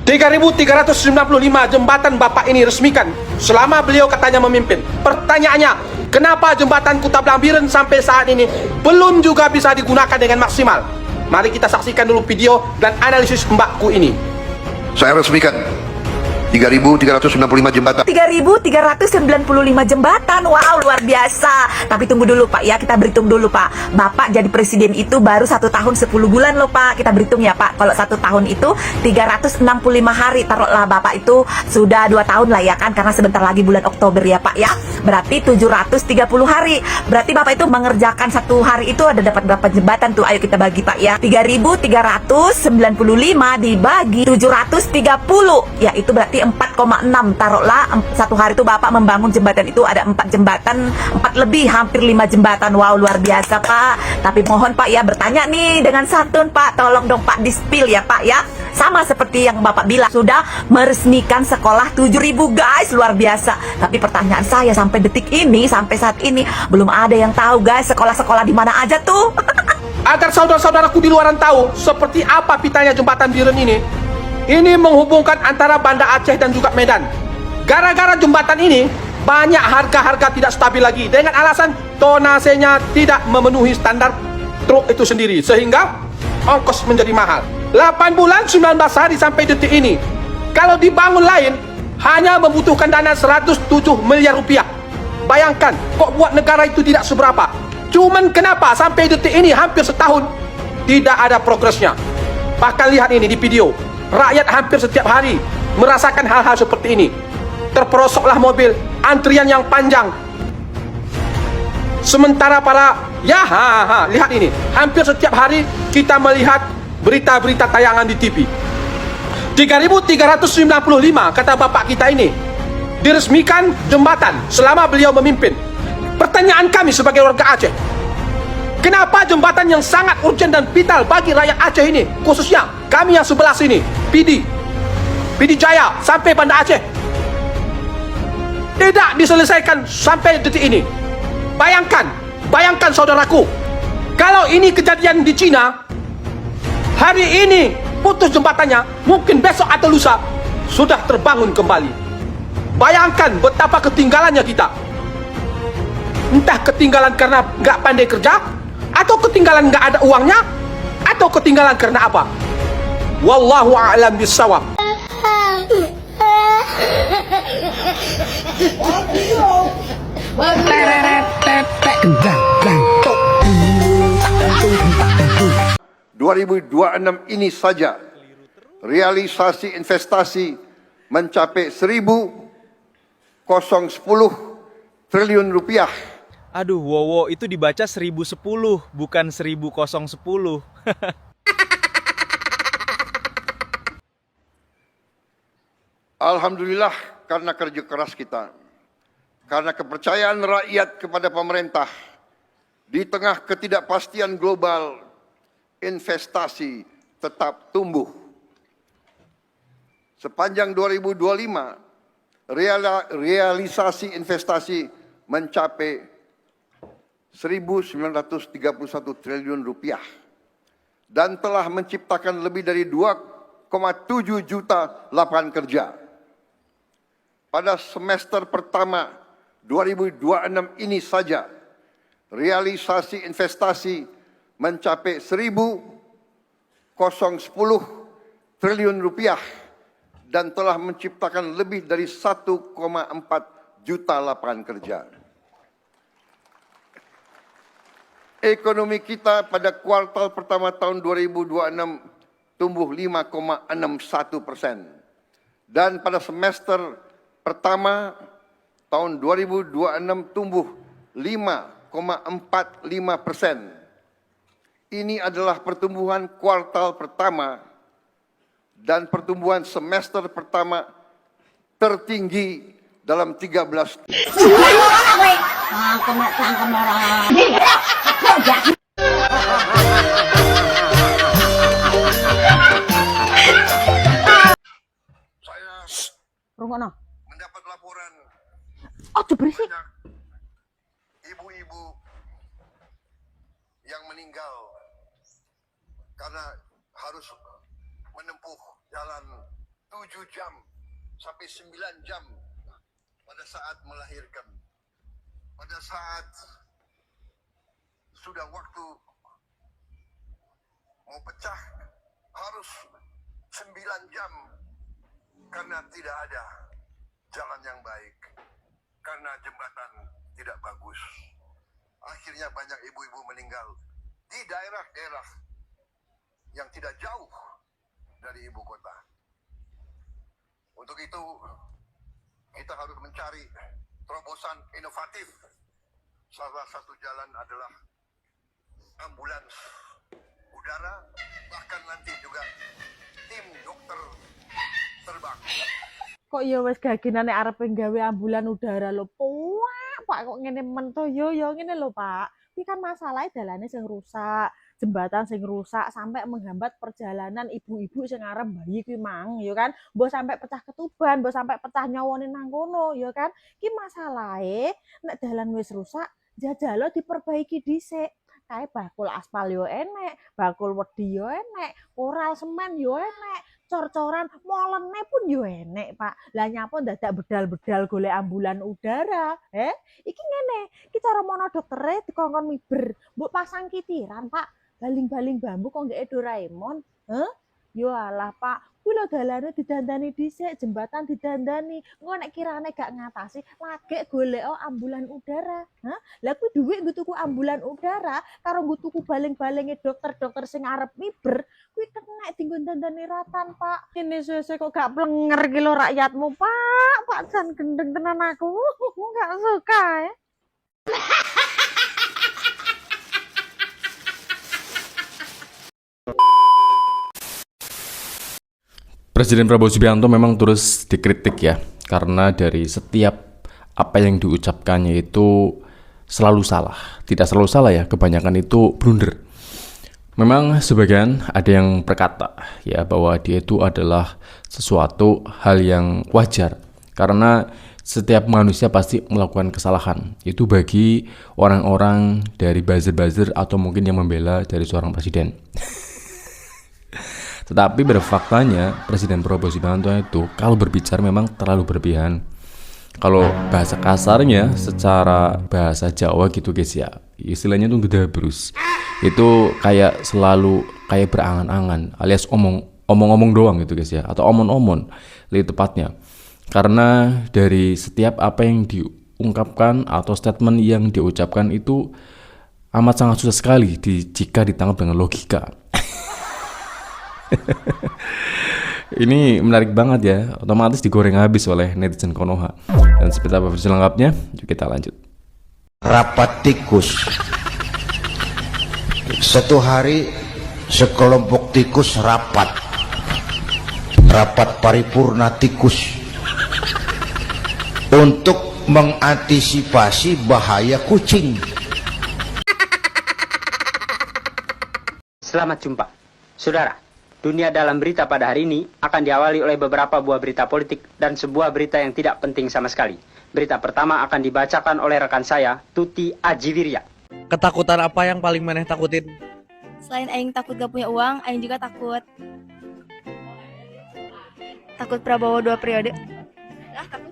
3.395 jembatan Bapak ini resmikan selama beliau katanya memimpin. Pertanyaannya, kenapa jembatan Kuta Blambiren sampai saat ini belum juga bisa digunakan dengan maksimal? Mari kita saksikan dulu video dan analisis Mbakku ini. Saya resmikan 3.395 jembatan. 3.395 jembatan. Wow, luar biasa. Tapi tunggu dulu Pak ya, kita berhitung dulu Pak. Bapak jadi presiden itu baru 1 tahun 10 bulan loh Pak. Kita berhitung ya Pak. Kalau 1 tahun itu 365 hari. Taruhlah Bapak itu sudah 2 tahun lah ya kan, karena sebentar lagi bulan Oktober ya Pak ya. Berarti 730 hari. Berarti Bapak itu mengerjakan 1 hari itu ada dapat berapa jembatan tuh? Ayo kita bagi Pak ya. 3.395 dibagi 730. Ya itu berarti 4,6. Taruhlah 1 hari itu Bapak membangun jembatan itu ada 4 jembatan, 4 lebih hampir 5 jembatan. Wow, luar biasa Pak. Tapi mohon Pak ya, bertanya nih dengan santun Pak, tolong dong Pak di-spill ya Pak ya. Sama seperti yang Bapak bilang, sudah meresmikan sekolah 7.000 guys, luar biasa. Tapi pertanyaan saya sampai detik ini, sampai saat ini belum ada yang tahu guys, sekolah-sekolah di mana aja tuh. Agar saudara-saudaraku di luaran tahu seperti apa pitanya jembatan Biren ini. Ini menghubungkan antara Banda Aceh dan juga Medan. Gara-gara jembatan ini, banyak harga-harga tidak stabil lagi dengan alasan tonasenya tidak memenuhi standar truk itu sendiri, sehingga ongkos menjadi mahal. 8 bulan 19 hari sampai detik ini, kalau dibangun lain hanya membutuhkan dana 107 miliar rupiah. Bayangkan, kok buat negara itu tidak seberapa. Cuman kenapa sampai detik ini hampir setahun tidak ada progresnya. Bahkan lihat ini di video, rakyat hampir setiap hari merasakan hal-hal seperti ini. Terperosoklah mobil, antrian yang panjang. Sementara para lihat ini, hampir setiap hari kita melihat berita-berita tayangan di TV. 3.395 kata Bapak kita ini diresmikan jembatan selama beliau memimpin. Pertanyaan kami sebagai warga Aceh, kenapa jembatan yang sangat urgent dan vital bagi rakyat Aceh ini, khususnya kami yang sebelah sini, PD Jaya sampai Banda Aceh, tidak diselesaikan sampai detik ini? Bayangkan saudaraku, kalau ini kejadian di Cina, hari ini putus jembatannya, mungkin besok atau lusa sudah terbangun kembali. Bayangkan betapa ketinggalannya kita. Entah ketinggalan karena nggak pandai kerja, atau ketinggalan nggak ada uangnya, atau ketinggalan karena apa? Wallahu a'lam bissawab. Kendang, 2026 ini saja realisasi investasi mencapai 1.010 triliun rupiah. Aduh, Wowo, itu dibaca 1010, bukan 1010. Alhamdulillah, karena kerja keras kita, karena kepercayaan rakyat kepada pemerintah, di tengah ketidakpastian global, investasi tetap tumbuh. Sepanjang 2025, realisasi investasi mencapai 1.931 triliun rupiah dan telah menciptakan lebih dari 2,7 juta lapangan kerja. Pada semester pertama 2026 ini saja, realisasi investasi mencapai 1.010 triliun rupiah dan telah menciptakan lebih dari 1,4 juta lapangan kerja. Ekonomi kita pada kuartal pertama tahun 2026 tumbuh 5,61%. Dan pada semester pertama tahun 2026 tumbuh 5,45%. Ini adalah pertumbuhan kuartal pertama dan pertumbuhan semester pertama tertinggi dalam 13 Rumah mendapat laporan berisik. ibu-ibu yang meninggal karena harus menempuh jalan 7 jam sampai 9 jam pada saat melahirkan. Pada saat sudah waktu mau pecah harus 9 jam karena tidak ada jalan yang baik, karena jembatan tidak bagus. Akhirnya banyak ibu-ibu meninggal di daerah-daerah yang tidak jauh dari ibu kota. Untuk itu kita harus mencari terobosan inovatif. Salah satu jalan adalah ambulans udara, bahkan nanti juga tim dokter terbang. Kok ya wis gaginane arep nggawe ambulan udara lho. Pak kok ngene men to yo ngene lho Pak. Iki kan masalahnya dalane sing rusak, jembatan sing rusak sampai menghambat perjalanan ibu-ibu sing arep bayi kuwi mang ya kan. Mbok sampai pecah ketuban, mbok sampai pecah nyawone nang kono ya kan. Iki masalahe nek dalan wis rusak, jajalo diperbaiki dhisik. Kae bakul aspal yo enek, bakul wedi yo enek, koral semen yo enek, cor-coran molene pun yo enek, Pak. Lah nyapa dadak bedal-bedal golek ambulan udara? Iki ngene, iki cara mono doktere dikongkon miber, mbok pasang kitiran, Pak. Baling-baling bambu kok nggak Doraemon? Yo alah, Pak. Kuwi lho dalane didandani dhisik, jembatan didandani. Engko nek kirane gak ngatasi, lagek golek ambulan udara. Lah kuwi dhuwit nggo tuku ambulan udara karo nggo tuku baling-balinge dokter-dokter sing arep miber, kuwi kena dinggo dandani ratan, Pak. Ini sese kok gak plenger ki lho rakyatmu, Pak. Pak jan gendeng tenan aku. Gak suka ya. Presiden Prabowo Subianto memang terus dikritik ya, karena dari setiap apa yang diucapkannya itu selalu salah. Tidak selalu salah ya, kebanyakan itu blunder. Memang sebagian ada yang berkata ya bahwa dia itu adalah sesuatu hal yang wajar, karena setiap manusia pasti melakukan kesalahan. Itu bagi orang-orang dari buzzer-buzzer atau mungkin yang membela dari seorang presiden. Tetapi pada faktanya Presiden Prabowo Subianto itu kalau berbicara memang terlalu berlebihan. Kalau bahasa kasarnya secara bahasa Jawa gitu guys ya, istilahnya tuh gedabrus. Itu kayak selalu kayak berangan-angan alias omong-omong doang gitu guys ya, atau omon-omon lebih tepatnya. Karena dari setiap apa yang diungkapkan atau statement yang diucapkan itu amat sangat susah sekali jika ditangkap dengan logika. Ini menarik banget ya, otomatis digoreng habis oleh netizen Konoha. Dan seperti apa versi lengkapnya, yuk kita lanjut. Rapat tikus. Satu hari sekelompok tikus rapat paripurna tikus untuk mengantisipasi bahaya kucing. Selamat jumpa, saudara. Dunia dalam berita pada hari ini akan diawali oleh beberapa buah berita politik dan sebuah berita yang tidak penting sama sekali. Berita pertama akan dibacakan oleh rekan saya, Tuti Ajiwirya. Ketakutan apa yang paling maneh takutin? Selain aing takut gak punya uang, aing juga takut Prabowo 2 periode. Takut.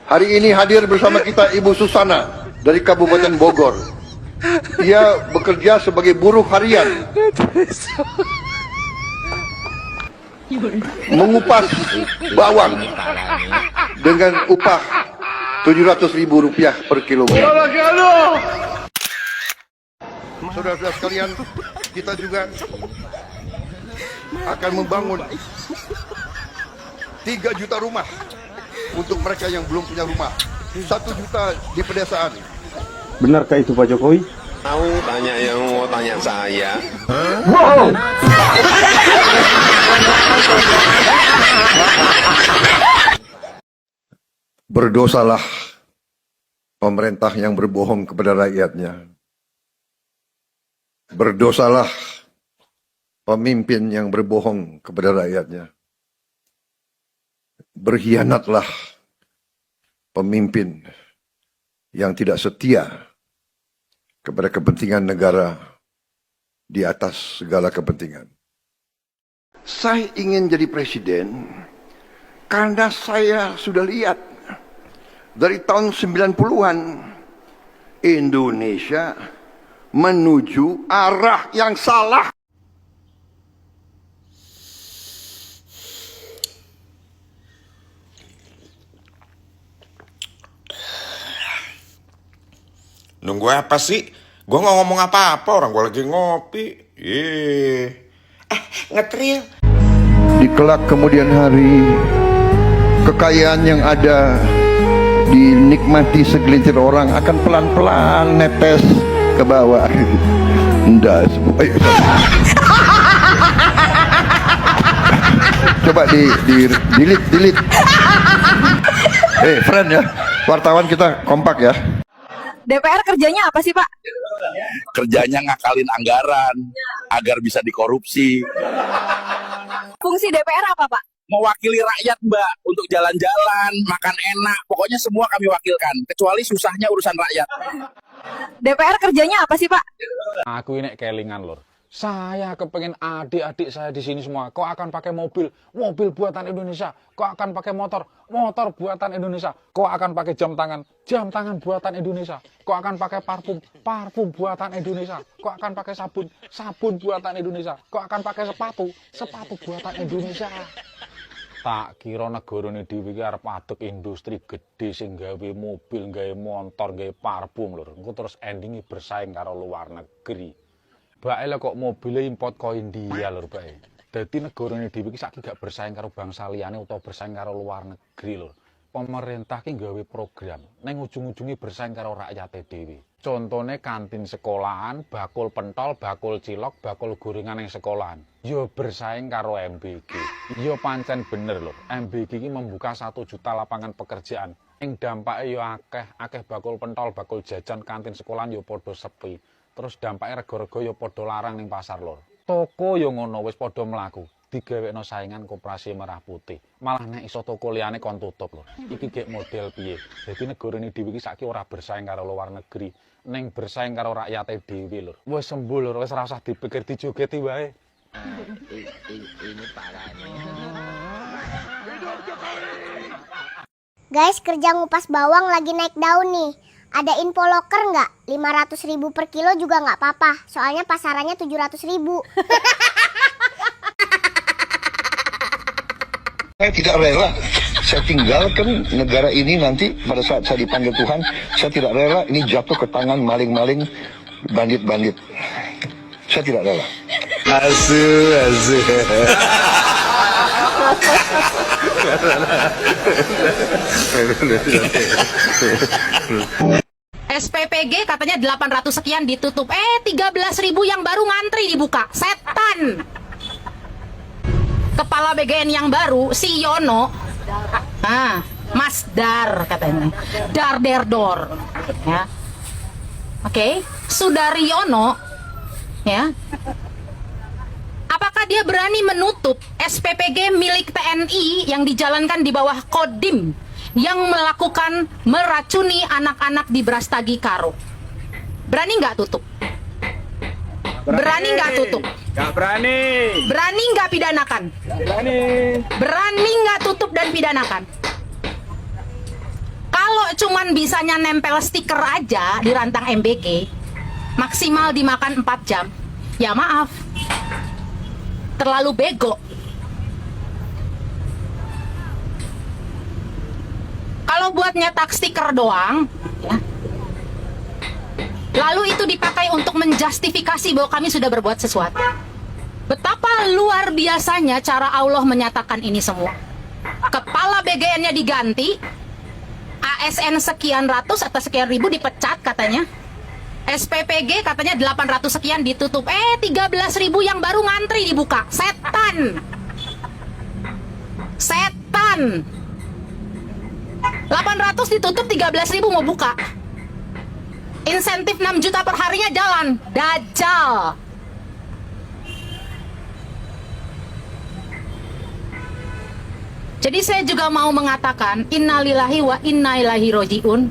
Hari ini hadir bersama kita Ibu Susana dari Kabupaten Bogor. Ia bekerja sebagai buruh harian, mengupas bawang dengan upah Rp700.000 per kilogram. Saudara-saudara sekalian, kita juga akan membangun 3 juta rumah untuk mereka yang belum punya rumah, 1 juta di pedesaan. Benarkah itu Pak Jokowi? Mau tanya yang mau tanya saya. Bohong. Berdosalah pemerintah yang berbohong kepada rakyatnya. Berdosalah pemimpin yang berbohong kepada rakyatnya. Berkhianatlah pemimpin yang tidak setia kepada kepentingan negara di atas segala kepentingan. Saya ingin jadi presiden karena saya sudah lihat dari tahun 90-an Indonesia menuju arah yang salah. Nunggu apa sih? Gue nggak ngomong apa-apa, orang gue lagi ngopi. Ngetril. Di kelak kemudian hari, kekayaan yang ada dinikmati segelintir orang akan pelan-pelan netes ke bawah. Enggak semua. Coba delete. Friend ya, wartawan kita kompak ya. DPR kerjanya apa sih, Pak? Kerjanya ngakalin anggaran agar bisa dikorupsi. Fungsi DPR apa, Pak? Mewakili rakyat, Mbak, untuk jalan-jalan, makan enak, pokoknya semua kami wakilkan, kecuali susahnya urusan rakyat. DPR kerjanya apa sih, Pak? Aku ini kelingan lor. Saya kepengen adik-adik saya di sini semua. Kok akan pakai mobil buatan Indonesia. Kok akan pakai motor buatan Indonesia. Kok akan pakai jam tangan buatan Indonesia. Kok akan pakai parfum buatan Indonesia. Kok akan pakai sabun buatan Indonesia. Kok akan pakai sepatu buatan Indonesia. Tak kira negara ini dhewe iki arep adeg industri gede sing gawe mobil, gawe motor, gawe parfum lur. Engko terus endingi bersaing karo luar negeri. Bae lah kok mobilnya import ke India lur bae. Dadi negara ini dhewe iki saiki gak bersaing karo bangsa liyane utawa bersaing karo luar negeri lur. Pemerintah ki gawe program ning ujung-ujunge bersaing karo rakyate dhewe. Contone kantin sekolahan, bakul pentol, bakul cilok, bakul gorengan ning sekolahan. Yo bersaing karo MBG. Yo pancen bener lho. MBG iki membuka 1 juta lapangan pekerjaan. Ing dampake yo akeh bakul pentol, bakul jajan kantin sekolahan yo padha sepi. Terus dampaknya rego-rego yo padha larang ning pasar lor. Toko yo ngono wis padha mlaku. Digawekno saingan Koperasi Merah Putih. Malah nek iso toko liyane kon tutup lho. Iki gek model piye? Dadi negara ini dhewe iki saiki ora bersaing karo luar negeri, ning bersaing karo rakyate dhewe lur. Wis sembuh lur, wis ora usah dipikir dijogeti wae. Ini parah nih. Guys, kerja ngupas bawang lagi naik daun nih. Ada info loker nggak? 500.000 per kilo juga nggak apa-apa. Soalnya pasarannya 700.000. Saya tidak rela saya tinggalkan negara ini nanti pada saat saya dipanggil Tuhan. Saya tidak rela ini jatuh ke tangan maling-maling, bandit-bandit. Saya tidak rela. Asu. SPPG katanya 800 sekian ditutup. 13.000 yang baru ngantri dibuka. Setan. Kepala BGN yang baru, si Yono. Mas Dar katanya. Dor. Ya. Oke, Sudari Yono ya. Apakah dia berani menutup SPPG milik TNI yang dijalankan di bawah Kodim yang melakukan meracuni anak-anak di Brastagi Karo? Berani nggak tutup? Berani nggak tutup? Nggak berani. Berani nggak pidanakan? Berani. Berani nggak tutup dan pidanakan? Kalau cuman bisanya nempel stiker aja di rantang MBG, maksimal dimakan 4 jam, ya maaf, terlalu bego. Kalau buat nyetak stiker doang, ya, lalu itu dipakai untuk menjustifikasi bahwa kami sudah berbuat sesuatu. Betapa luar biasanya cara Allah menyatakan ini semua. Kepala BGN-nya diganti, ASN sekian ratus atau sekian ribu dipecat katanya. SPPG katanya 800 sekian ditutup. 13.000 yang baru ngantri dibuka. Setan. 800 ditutup, 13.000 mau buka. Insentif 6 juta per harinya jalan. Dajjal. Jadi saya juga mau mengatakan innalillahi wa inna ilaihi rojiun.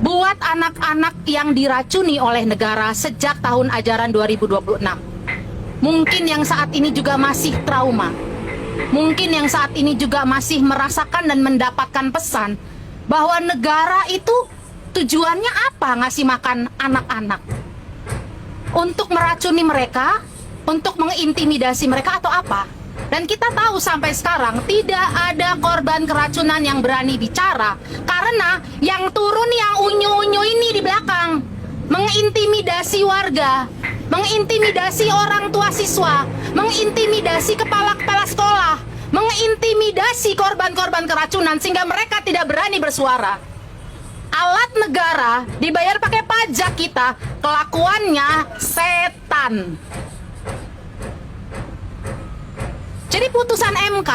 Buat buat anak-anak yang diracuni oleh negara sejak tahun ajaran 2026. Mungkin yang saat ini juga masih trauma. Mungkin yang saat ini juga masih merasakan dan mendapatkan pesan bahwa negara itu tujuannya apa ngasih makan anak-anak? Untuk meracuni mereka, untuk mengintimidasi mereka atau apa? Dan kita tahu sampai sekarang tidak ada korban keracunan yang berani bicara karena yang turun yang unyu-unyu ini di belakang mengintimidasi warga, mengintimidasi orang tua siswa, mengintimidasi kepala-kepala sekolah, mengintimidasi korban-korban keracunan sehingga mereka tidak berani bersuara. Alat negara dibayar pakai pajak kita, kelakuannya setan. Jadi putusan MK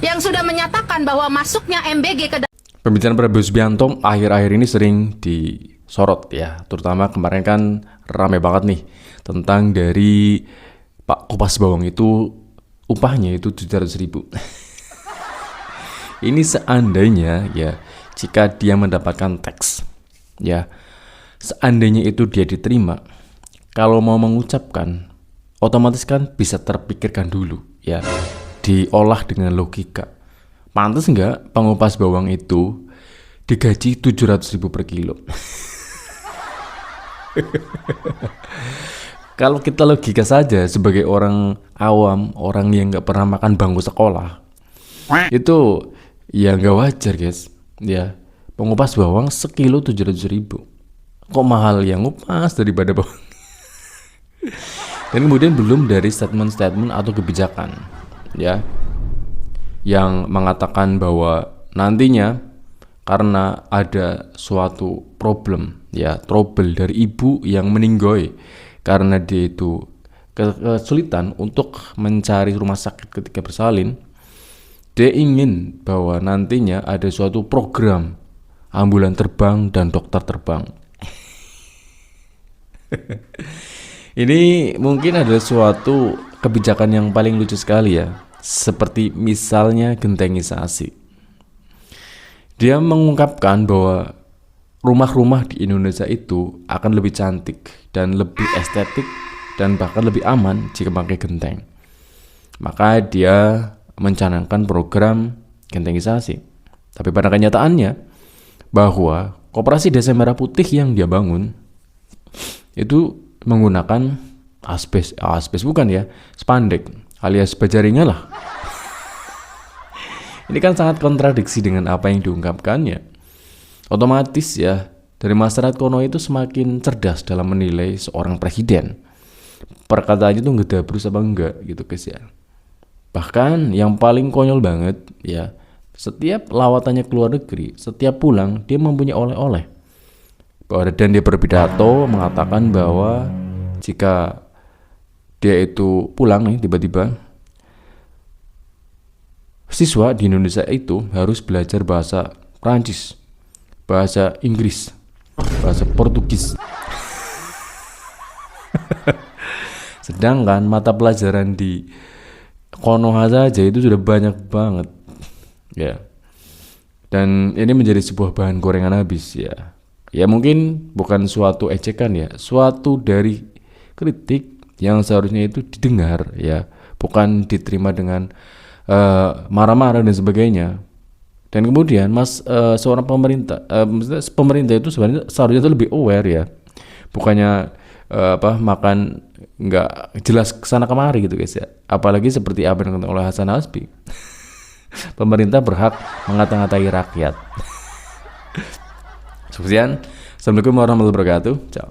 yang sudah menyatakan bahwa masuknya MBG ke Pembicaraan Prabowo Subianto akhir-akhir ini sering disorot ya, terutama kemarin kan rame banget nih tentang dari Pak Kupas Bawang itu upahnya itu 700.000. Ini seandainya ya, jika dia mendapatkan teks ya, seandainya itu dia diterima, kalau mau mengucapkan otomatis kan bisa terpikirkan dulu ya, diolah dengan logika. Pantas nggak pengupas bawang itu digaji 700.000 per kilo? Kalau kita logika saja sebagai orang awam, orang yang nggak pernah makan bangku sekolah, itu ya nggak wajar guys. Ya, pengupas bawang sekilo 700.000. Kok mahal yang ngupas daripada bawang? Dan kemudian belum dari statement-statement atau kebijakan ya, yang mengatakan bahwa nantinya karena ada suatu problem ya, trouble dari ibu yang meninggoy karena dia itu kesulitan untuk mencari rumah sakit ketika bersalin, dia ingin bahwa nantinya ada suatu program ambulan terbang dan dokter terbang. Ini mungkin adalah suatu kebijakan yang paling lucu sekali ya, seperti misalnya gentengisasi. Dia mengungkapkan bahwa rumah-rumah di Indonesia itu akan lebih cantik dan lebih estetik dan bahkan lebih aman jika pakai genteng. Maka dia mencanangkan program gentengisasi. Tapi pada kenyataannya bahwa Koperasi Desa Merah Putih yang dia bangun itu menggunakan asbes bukan ya, spandek alias bajaringan lah. Ini kan sangat kontradiksi dengan apa yang diungkapkannya. Otomatis ya, dari masyarakat kono itu semakin cerdas dalam menilai seorang presiden. Perkataannya tuh ngedabrus apa enggak gitu guys ya. Bahkan yang paling konyol banget ya, setiap lawatannya ke luar negeri, setiap pulang dia mempunyai oleh-oleh. Dan dia berpidato mengatakan bahwa jika dia itu pulang nih tiba-tiba, siswa di Indonesia itu harus belajar bahasa Prancis, bahasa Inggris, bahasa Portugis. Sedangkan mata pelajaran di Konoha saja itu sudah banyak banget ya. Dan ini menjadi sebuah bahan gorengan habis ya. Ya mungkin bukan suatu ejekan ya, suatu dari kritik yang seharusnya itu didengar ya, bukan diterima dengan marah-marah dan sebagainya. Dan kemudian seorang pemerintah itu sebenarnya seharusnya itu lebih aware ya, bukannya makan nggak jelas kesana kemari gitu guys ya. Apalagi seperti apa yang dikatakan oleh Hasan Hasbi, pemerintah berhak mengata-ngatai rakyat. Sekian, assalamualaikum warahmatullahi wabarakatuh. Ciao.